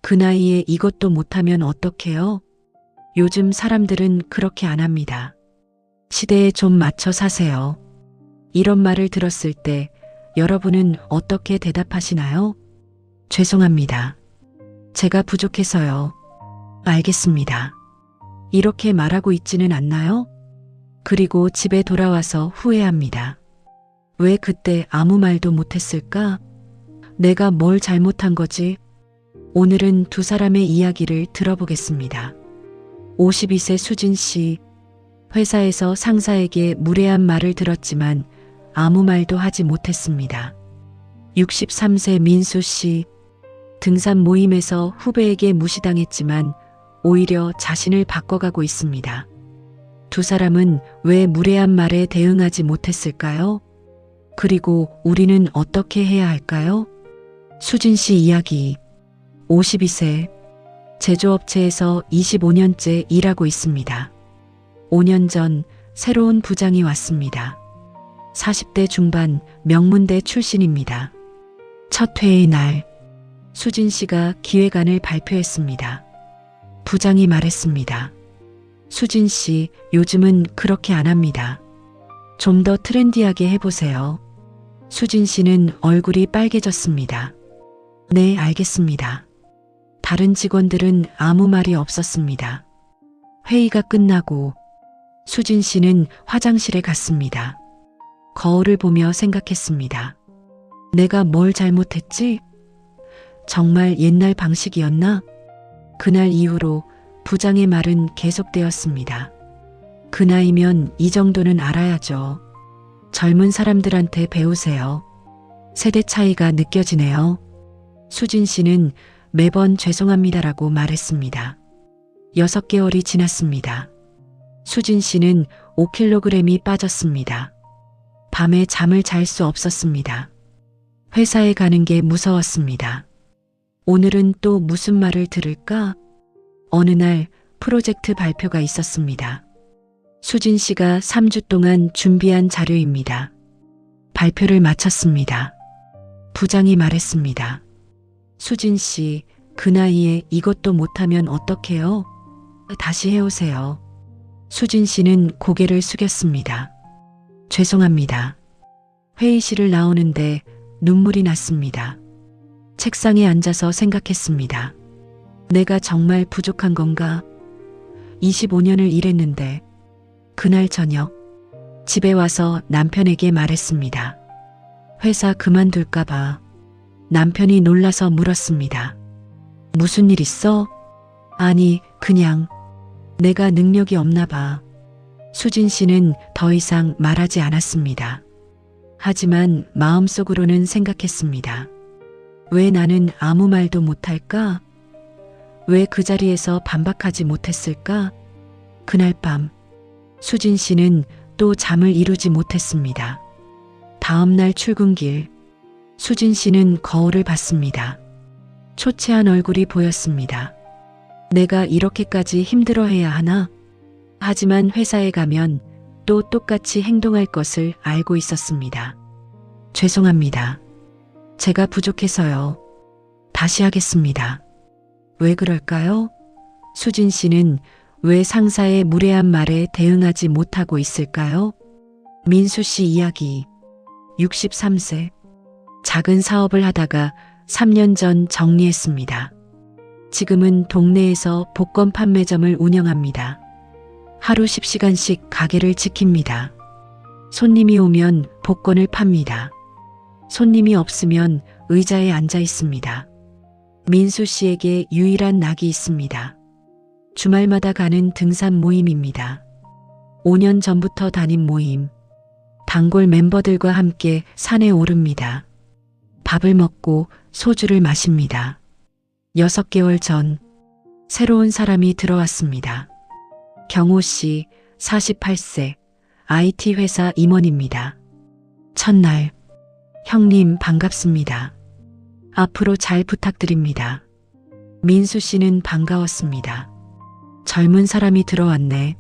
그 나이에 이것도 못하면 어떡해요? 요즘 사람들은 그렇게 안 합니다. 시대에 좀 맞춰 사세요. 이런 말을 들었을 때 여러분은 어떻게 대답하시나요? 죄송합니다. 제가 부족해서요. 알겠습니다. 이렇게 말하고 있지는 않나요? 그리고 집에 돌아와서 후회합니다. 왜 그때 아무 말도 못했을까? 내가 뭘 잘못한 거지? 오늘은 두 사람의 이야기를 들어보겠습니다. 52세 수진 씨, 회사에서 상사에게 무례한 말을 들었지만 아무 말도 하지 못했습니다. 63세 민수 씨, 등산 모임에서 후배에게 무시당했지만 오히려 자신을 바꿔가고 있습니다. 두 사람은 왜 무례한 말에 대응하지 못했을까요? 그리고 우리는 어떻게 해야 할까요? 수진 씨 이야기. 52세, 제조업체에서 25년째 일하고 있습니다. 5년 전 새로운 부장이 왔습니다. 40대 중반 명문대 출신입니다. 첫 회의 날, 수진 씨가 기획안을 발표했습니다. 부장이 말했습니다. 수진 씨, 요즘은 그렇게 안 합니다. 좀 더 트렌디하게 해보세요. 수진 씨는 얼굴이 빨개졌습니다. 네, 알겠습니다. 다른 직원들은 아무 말이 없었습니다. 회의가 끝나고 수진 씨는 화장실에 갔습니다. 거울을 보며 생각했습니다. 내가 뭘 잘못했지? 정말 옛날 방식이었나? 그날 이후로 부장의 말은 계속되었습니다. 그 나이면 이 정도는 알아야죠. 젊은 사람들한테 배우세요. 세대 차이가 느껴지네요. 수진 씨는 매번 죄송합니다라고 말했습니다. 6개월이 지났습니다. 수진 씨는 5kg이 빠졌습니다. 밤에 잠을 잘 수 없었습니다. 회사에 가는 게 무서웠습니다. 오늘은 또 무슨 말을 들을까? 어느 날 프로젝트 발표가 있었습니다. 수진 씨가 3주 동안 준비한 자료입니다. 발표를 마쳤습니다. 부장이 말했습니다. 수진 씨, 그 나이에 이것도 못하면 어떡해요? 다시 해오세요. 수진 씨는 고개를 숙였습니다. 죄송합니다. 회의실을 나오는데 눈물이 났습니다. 책상에 앉아서 생각했습니다. 내가 정말 부족한 건가? 25년을 일했는데 그날 저녁 집에 와서 남편에게 말했습니다. 회사 그만둘까 봐. 남편이 놀라서 물었습니다. 무슨 일 있어? 아니, 그냥 내가 능력이 없나 봐. 수진 씨는 더 이상 말하지 않았습니다. 하지만 마음속으로는 생각했습니다. 왜 나는 아무 말도 못할까? 왜 그 자리에서 반박하지 못했을까? 그날 밤 수진 씨는 또 잠을 이루지 못했습니다. 다음 날 출근길 수진 씨는 거울을 봤습니다. 초췌한 얼굴이 보였습니다. 내가 이렇게까지 힘들어해야 하나? 하지만 회사에 가면 또 똑같이 행동할 것을 알고 있었습니다. 죄송합니다. 제가 부족해서요. 다시 하겠습니다. 왜 그럴까요? 수진 씨는 왜 상사의 무례한 말에 대응하지 못하고 있을까요? 민수 씨 이야기. 63세. 작은 사업을 하다가 3년 전 정리했습니다. 지금은 동네에서 복권 판매점을 운영합니다. 하루 10시간씩 가게를 지킵니다. 손님이 오면 복권을 팝니다. 손님이 없으면 의자에 앉아 있습니다. 민수 씨에게 유일한 낙이 있습니다. 주말마다 가는 등산 모임입니다. 5년 전부터 다닌 모임. 단골 멤버들과 함께 산에 오릅니다. 밥을 먹고 소주를 마십니다. 6개월 전 새로운 사람이 들어왔습니다. 경호 씨, 48세, IT 회사 임원입니다. 첫날, 형님 반갑습니다. 앞으로 잘 부탁드립니다. 민수 씨는 반가웠습니다. 젊은 사람이 들어왔네.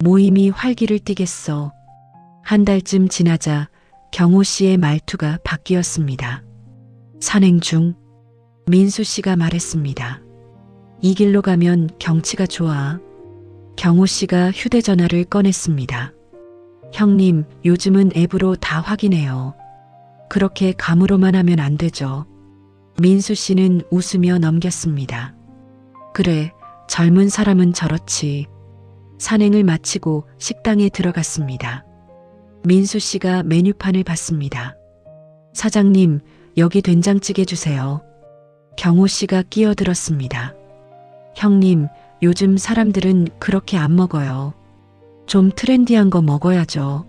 모임이 활기를 띠겠어. 한 달쯤 지나자 경호 씨의 말투가 바뀌었습니다. 산행 중 민수 씨가 말했습니다. 이 길로 가면 경치가 좋아. 경호 씨가 휴대전화를 꺼냈습니다. 형님, 요즘은 앱으로 다 확인해요. 그렇게 감으로만 하면 안 되죠. 민수 씨는 웃으며 넘겼습니다. 그래, 젊은 사람은 저렇지. 산행을 마치고 식당에 들어갔습니다. 민수 씨가 메뉴판을 봤습니다. 사장님, 여기 된장찌개 주세요. 경호 씨가 끼어들었습니다. 형님, 요즘 사람들은 그렇게 안 먹어요. 좀 트렌디한 거 먹어야죠.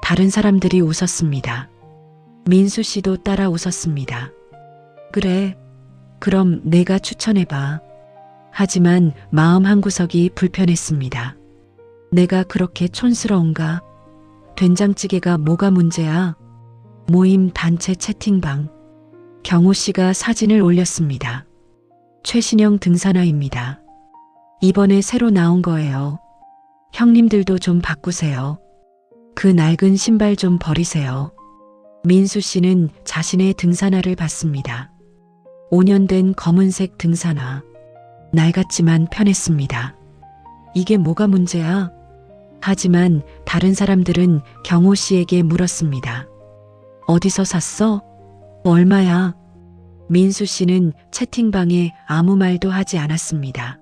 다른 사람들이 웃었습니다. 민수 씨도 따라 웃었습니다. 그래, 그럼 내가 추천해봐. 하지만 마음 한구석이 불편했습니다. 내가 그렇게 촌스러운가? 된장찌개가 뭐가 문제야? 모임 단체 채팅방. 경호 씨가 사진을 올렸습니다. 최신형 등산화입니다. 이번에 새로 나온 거예요. 형님들도 좀 바꾸세요. 그 낡은 신발 좀 버리세요. 민수 씨는 자신의 등산화를 봤습니다. 5년 된 검은색 등산화. 낡았지만 편했습니다. 이게 뭐가 문제야? 하지만 다른 사람들은 경호 씨에게 물었습니다. 어디서 샀어? 얼마야? 민수 씨는 채팅방에 아무 말도 하지 않았습니다.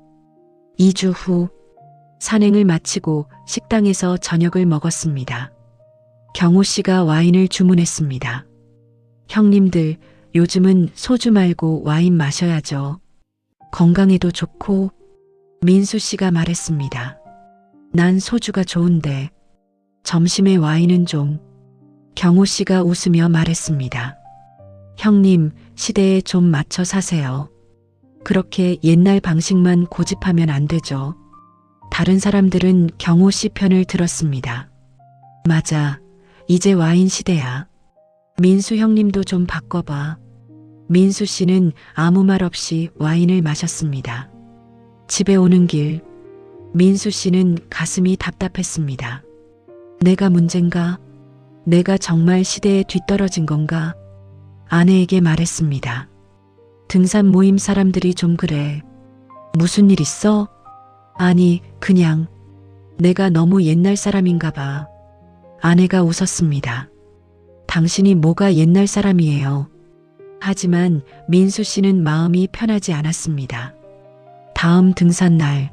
2주 후 산행을 마치고 식당에서 저녁을 먹었습니다. 경호 씨가 와인을 주문했습니다. 형님들, 요즘은 소주 말고 와인 마셔야죠. 건강에도 좋고. 민수 씨가 말했습니다. 난 소주가 좋은데 점심에 와인은 좀. 경호 씨가 웃으며 말했습니다. 형님, 시대에 좀 맞춰 사세요. 그렇게 옛날 방식만 고집하면 안 되죠. 다른 사람들은 경호 씨 편을 들었습니다. 맞아, 이제 와인 시대야. 민수 형님도 좀 바꿔봐. 민수 씨는 아무 말 없이 와인을 마셨습니다. 집에 오는 길, 민수 씨는 가슴이 답답했습니다. 내가 문제인가? 내가 정말 시대에 뒤떨어진 건가? 아내에게 말했습니다. 등산 모임 사람들이 좀 그래. 무슨 일 있어? 아니, 그냥 내가 너무 옛날 사람인가 봐. 아내가 웃었습니다. 당신이 뭐가 옛날 사람이에요. 하지만 민수 씨는 마음이 편하지 않았습니다. 다음 등산날,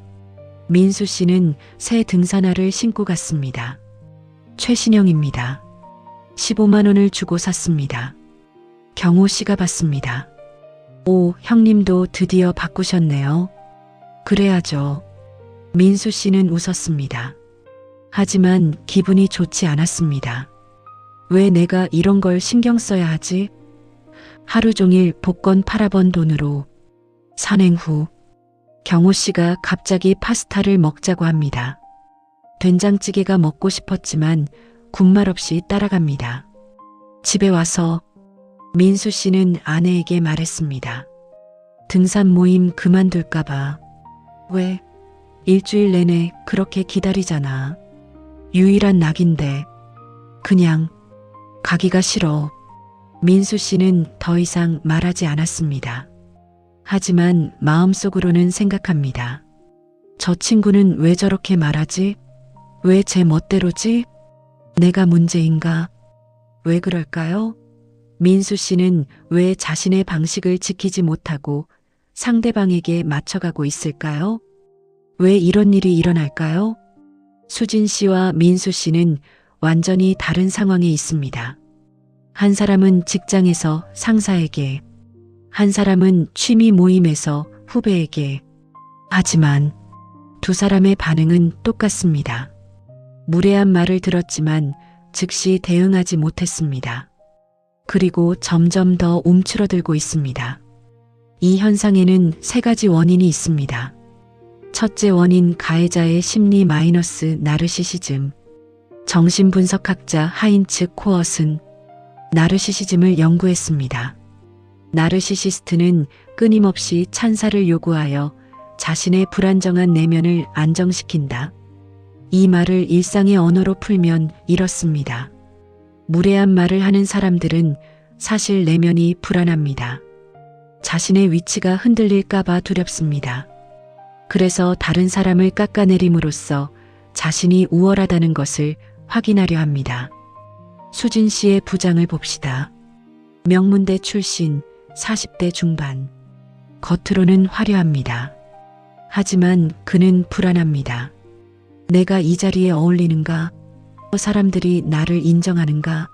민수 씨는 새 등산화를 신고 갔습니다. 최신형입니다. 15만 원을 주고 샀습니다. 경호 씨가 봤습니다. 오, 형님도 드디어 바꾸셨네요. 그래야죠. 민수 씨는 웃었습니다. 하지만 기분이 좋지 않았습니다. 왜 내가 이런 걸 신경 써야 하지? 하루 종일 복권 팔아본 돈으로. 산행 후 경호 씨가 갑자기 파스타를 먹자고 합니다. 된장찌개가 먹고 싶었지만 군말 없이 따라갑니다. 집에 와서 민수 씨는 아내에게 말했습니다. 등산 모임 그만둘까봐. 왜? 일주일 내내 그렇게 기다리잖아. 유일한 낙인데. 그냥 가기가 싫어. 민수 씨는 더 이상 말하지 않았습니다. 하지만 마음속으로는 생각합니다. 저 친구는 왜 저렇게 말하지? 왜 제 멋대로지? 내가 문제인가? 왜 그럴까요? 민수 씨는 왜 자신의 방식을 지키지 못하고 상대방에게 맞춰가고 있을까요? 왜 이런 일이 일어날까요? 수진 씨와 민수 씨는 완전히 다른 상황에 있습니다. 한 사람은 직장에서 상사에게, 한 사람은 취미 모임에서 후배에게. 하지만 두 사람의 반응은 똑같습니다. 무례한 말을 들었지만 즉시 대응하지 못했습니다. 그리고 점점 더 움츠러들고 있습니다. 이 현상에는 세 가지 원인이 있습니다. 첫째 원인, 가해자의 심리 마이너스 나르시시즘. 정신분석학자 하인츠 코엇은 나르시시즘을 연구했습니다. 나르시시스트는 끊임없이 찬사를 요구하여 자신의 불안정한 내면을 안정시킨다. 이 말을 일상의 언어로 풀면 이렇습니다. 무례한 말을 하는 사람들은 사실 내면이 불안합니다. 자신의 위치가 흔들릴까봐 두렵습니다. 그래서 다른 사람을 깎아내림으로써 자신이 우월하다는 것을 확인하려 합니다. 수진 씨의 부장을 봅시다. 명문대 출신, 40대 중반. 겉으로는 화려합니다. 하지만 그는 불안합니다. 내가 이 자리에 어울리는가? 사람들이 나를 인정하는가?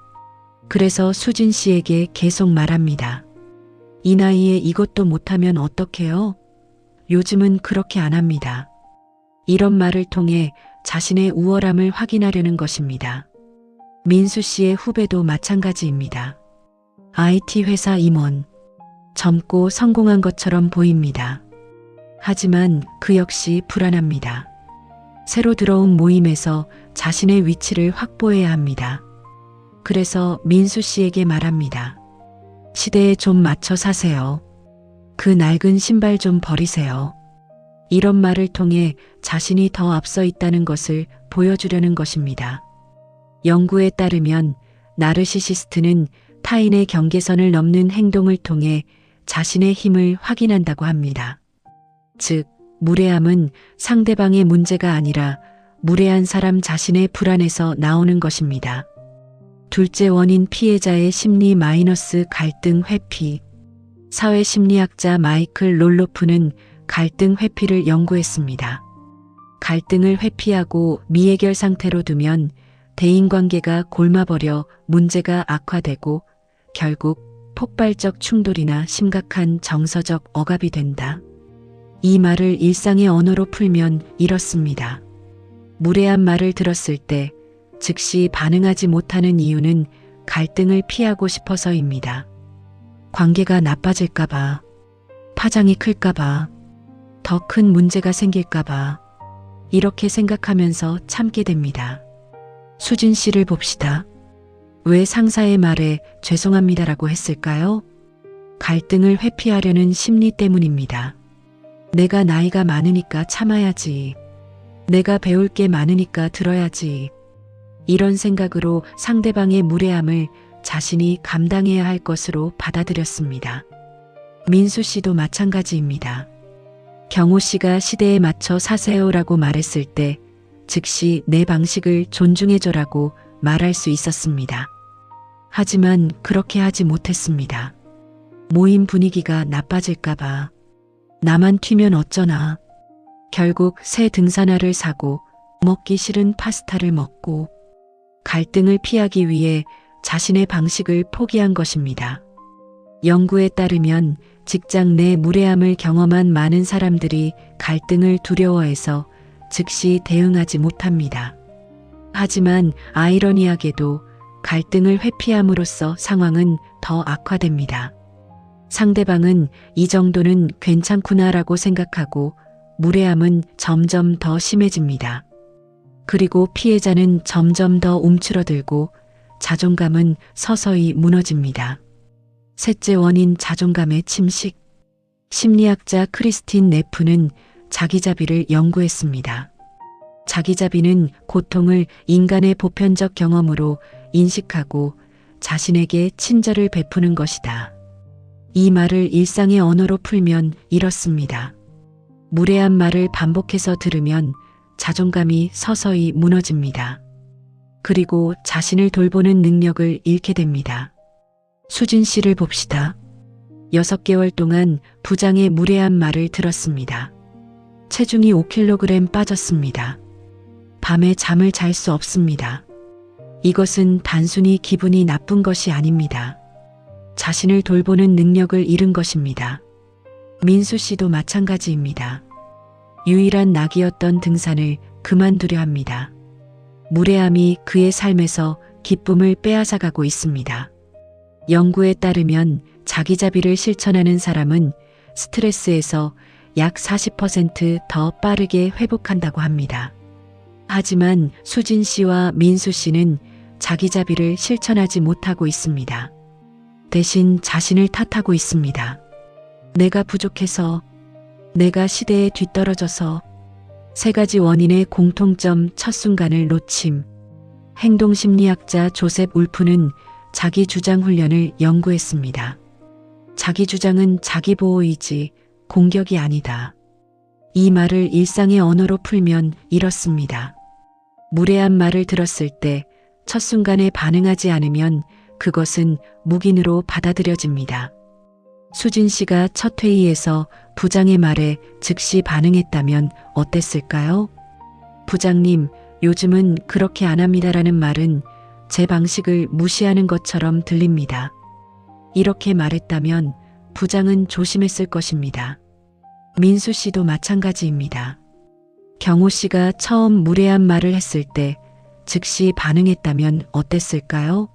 그래서 수진 씨에게 계속 말합니다. 이 나이에 이것도 못하면 어떡해요? 요즘은 그렇게 안 합니다. 이런 말을 통해 자신의 우월함을 확인하려는 것입니다. 민수 씨의 후배도 마찬가지입니다. IT 회사 임원. 젊고 성공한 것처럼 보입니다. 하지만 그 역시 불안합니다. 새로 들어온 모임에서 자신의 위치를 확보해야 합니다. 그래서 민수 씨에게 말합니다. 시대에 좀 맞춰 사세요. 그 낡은 신발 좀 버리세요. 이런 말을 통해 자신이 더 앞서 있다는 것을 보여주려는 것입니다. 연구에 따르면 나르시시스트는 타인의 경계선을 넘는 행동을 통해 자신의 힘을 확인한다고 합니다. 즉, 무례함은 상대방의 문제가 아니라 무례한 사람 자신의 불안에서 나오는 것입니다. 둘째 원인 피해자의 심리 마이너스 갈등 회피. 사회심리학자 마이클 롤로프는 갈등 회피를 연구했습니다. 갈등을 회피하고 미해결 상태로 두면 대인관계가 골마버려 문제가 악화되고 결국 폭발적 충돌이나 심각한 정서적 억압이 된다. 이 말을 일상의 언어로 풀면 이렇습니다. 무례한 말을 들었을 때 즉시 반응하지 못하는 이유는 갈등을 피하고 싶어서입니다. 관계가 나빠질까봐, 파장이 클까봐, 더 큰 문제가 생길까봐 이렇게 생각하면서 참게 됩니다. 수진 씨를 봅시다. 왜 상사의 말에 죄송합니다라고 했을까요? 갈등을 회피하려는 심리 때문입니다. 내가 나이가 많으니까 참아야지. 내가 배울 게 많으니까 들어야지. 이런 생각으로 상대방의 무례함을 자신이 감당해야 할 것으로 받아들였습니다. 민수 씨도 마찬가지입니다. 경호 씨가 시대에 맞춰 사세요라고 말했을 때 즉시 내 방식을 존중해줘라고 말할 수 있었습니다. 하지만 그렇게 하지 못했습니다. 모임 분위기가 나빠질까봐, 나만 튀면 어쩌나. 결국 새 등산화를 사고 먹기 싫은 파스타를 먹고 갈등을 피하기 위해 자신의 방식을 포기한 것입니다. 연구에 따르면 직장 내 무례함을 경험한 많은 사람들이 갈등을 두려워해서 즉시 대응하지 못합니다. 하지만 아이러니하게도 갈등을 회피함으로써 상황은 더 악화됩니다. 상대방은 이 정도는 괜찮구나라고 생각하고 무례함은 점점 더 심해집니다. 그리고 피해자는 점점 더 움츠러들고 자존감은 서서히 무너집니다. 셋째 원인 자존감의 침식. 심리학자 크리스틴 네프는 자기자비를 연구했습니다. 자기자비는 고통을 인간의 보편적 경험으로 인식하고 자신에게 친절을 베푸는 것이다. 이 말을 일상의 언어로 풀면 이렇습니다. 무례한 말을 반복해서 들으면 자존감이 서서히 무너집니다. 그리고 자신을 돌보는 능력을 잃게 됩니다. 수진 씨를 봅시다. 6개월 동안 부장의 무례한 말을 들었습니다. 체중이 5kg 빠졌습니다. 밤에 잠을 잘 수 없습니다. 이것은 단순히 기분이 나쁜 것이 아닙니다. 자신을 돌보는 능력을 잃은 것입니다. 민수 씨도 마찬가지입니다. 유일한 낙이었던 등산을 그만두려 합니다. 무례함이 그의 삶에서 기쁨을 빼앗아가고 있습니다. 연구에 따르면 자기자비를 실천하는 사람은 스트레스에서 약 40% 빠르게 회복한다고 합니다. 하지만 수진 씨와 민수 씨는 자기자비를 실천하지 못하고 있습니다. 대신 자신을 탓하고 있습니다. 내가 부족해서, 내가 시대에 뒤떨어져서. 3가지 원인의 공통점. 첫 순간을 놓침. 행동심리학자 조셉 울프는 자기 주장 훈련을 연구했습니다. 자기 주장은 자기 보호이지 공격이 아니다. 이 말을 일상의 언어로 풀면 이렇습니다. 무례한 말을 들었을 때 첫 순간에 반응하지 않으면 그것은 묵인으로 받아들여집니다. 수진 씨가 첫 회의에서 부장의 말에 즉시 반응했다면 어땠을까요? 부장님, 요즘은 그렇게 안 합니다라는 말은 제 방식을 무시하는 것처럼 들립니다. 이렇게 말했다면 부장은 조심했을 것입니다. 민수 씨도 마찬가지입니다. 경호 씨가 처음 무례한 말을 했을 때 즉시 반응했다면 어땠을까요?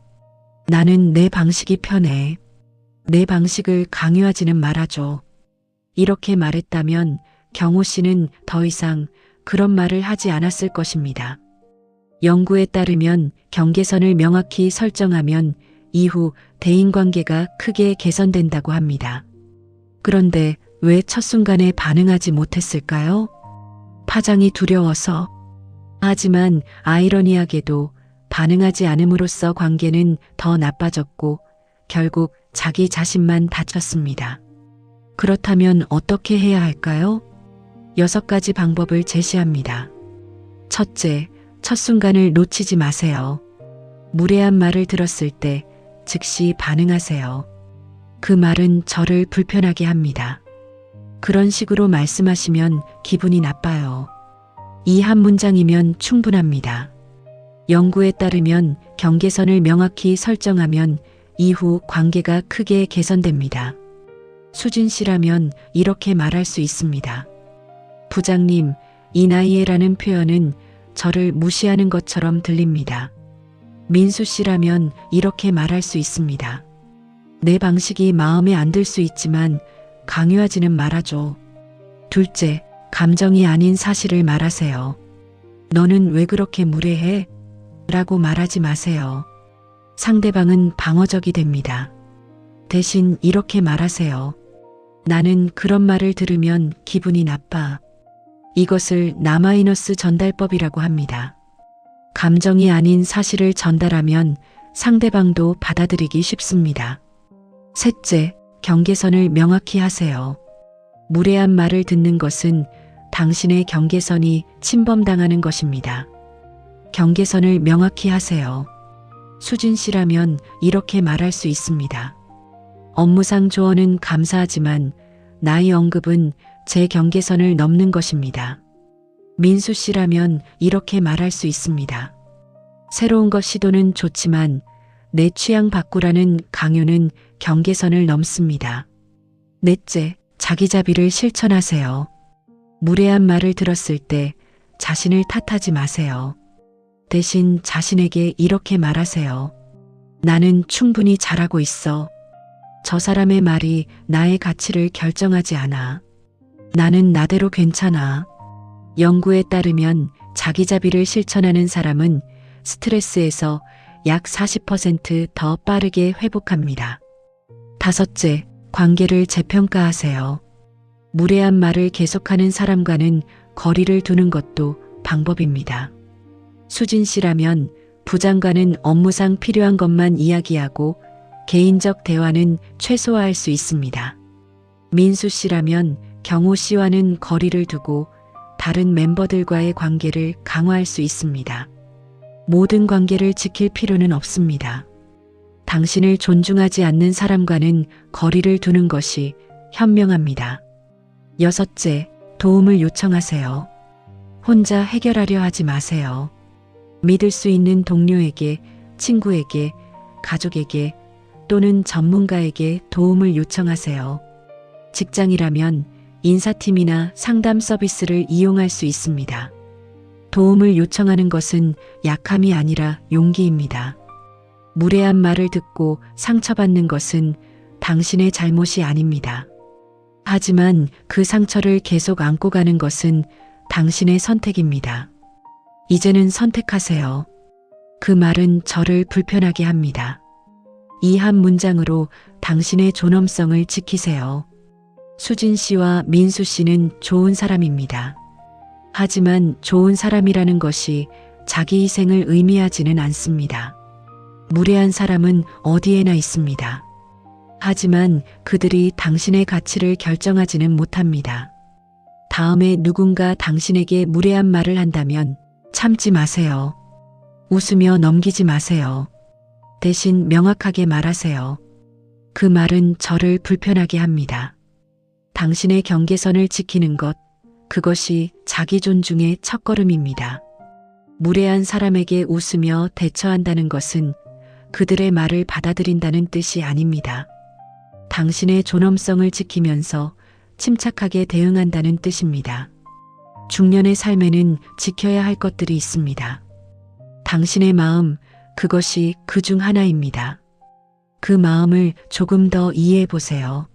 나는 내 방식이 편해. 내 방식을 강요하지는 말아줘. 이렇게 말했다면 경호 씨는 더 이상 그런 말을 하지 않았을 것입니다. 연구에 따르면 경계선을 명확히 설정하면 이후 대인관계가 크게 개선된다고 합니다. 그런데 왜 첫 순간에 반응하지 못했을까요? 파장이 두려워서. 하지만 아이러니하게도 반응하지 않음으로써 관계는 더 나빠졌고 결국 자기 자신만 다쳤습니다. 그렇다면 어떻게 해야 할까요? 6가지 방법을 제시합니다. 첫째, 첫 순간을 놓치지 마세요. 무례한 말을 들었을 때 즉시 반응하세요. 그 말은 저를 불편하게 합니다. 그런 식으로 말씀하시면 기분이 나빠요. 이 한 문장이면 충분합니다. 연구에 따르면 경계선을 명확히 설정하면 이후 관계가 크게 개선됩니다. 수진 씨라면 이렇게 말할 수 있습니다. 부장님, 이 나이에라는 표현은 저를 무시하는 것처럼 들립니다. 민수 씨라면 이렇게 말할 수 있습니다. 내 방식이 마음에 안 들 수 있지만 강요하지는 말아줘. 둘째, 감정이 아닌 사실을 말하세요. 너는 왜 그렇게 무례해? 라고 말하지 마세요. 상대방은 방어적이 됩니다. 대신 이렇게 말하세요. 나는 그런 말을 들으면 기분이 나빠. 이것을 나마이너스 전달법이라고 합니다. 감정이 아닌 사실을 전달하면 상대방도 받아들이기 쉽습니다. 셋째, 경계선을 명확히 하세요. 무례한 말을 듣는 것은 당신의 경계선이 침범당하는 것입니다. 경계선을 명확히 하세요. 수진 씨라면 이렇게 말할 수 있습니다. 업무상 조언은 감사하지만 나의 언급은 제 경계선을 넘는 것입니다. 민수 씨라면 이렇게 말할 수 있습니다. 새로운 것 시도는 좋지만 내 취향 바꾸라는 강요는 경계선을 넘습니다. 넷째, 자기자비를 실천하세요. 무례한 말을 들었을 때 자신을 탓하지 마세요. 대신 자신에게 이렇게 말하세요. 나는 충분히 잘하고 있어. 저 사람의 말이 나의 가치를 결정하지 않아. 나는 나대로 괜찮아. 연구에 따르면 자기자비를 실천하는 사람은 스트레스에서 약 40% 빠르게 회복합니다. 다섯째, 관계를 재평가하세요. 무례한 말을 계속하는 사람과는 거리를 두는 것도 방법입니다. 수진 씨라면 부장과는 업무상 필요한 것만 이야기하고 개인적 대화는 최소화할 수 있습니다. 민수 씨라면 경호 씨와는 거리를 두고 다른 멤버들과의 관계를 강화할 수 있습니다. 모든 관계를 지킬 필요는 없습니다. 당신을 존중하지 않는 사람과는 거리를 두는 것이 현명합니다. 여섯째, 도움을 요청하세요. 혼자 해결하려 하지 마세요. 믿을 수 있는 동료에게, 친구에게, 가족에게 또는 전문가에게 도움을 요청하세요. 직장이라면 인사팀이나 상담 서비스를 이용할 수 있습니다. 도움을 요청하는 것은 약함이 아니라 용기입니다. 무례한 말을 듣고 상처받는 것은 당신의 잘못이 아닙니다. 하지만 그 상처를 계속 안고 가는 것은 당신의 선택입니다. 이제는 선택하세요. 그 말은 저를 불편하게 합니다. 이 한 문장으로 당신의 존엄성을 지키세요. 수진 씨와 민수 씨는 좋은 사람입니다. 하지만 좋은 사람이라는 것이 자기 희생을 의미하지는 않습니다. 무례한 사람은 어디에나 있습니다. 하지만 그들이 당신의 가치를 결정하지는 못합니다. 다음에 누군가 당신에게 무례한 말을 한다면 참지 마세요. 웃으며 넘기지 마세요. 대신 명확하게 말하세요. 그 말은 저를 불편하게 합니다. 당신의 경계선을 지키는 것, 그것이 자기 존중의 첫걸음입니다. 무례한 사람에게 웃으며 대처한다는 것은 그들의 말을 받아들인다는 뜻이 아닙니다. 당신의 존엄성을 지키면서 침착하게 대응한다는 뜻입니다. 중년의 삶에는 지켜야 할 것들이 있습니다. 당신의 마음, 그것이 그 중 하나입니다. 그 마음을 조금 더 이해해 보세요.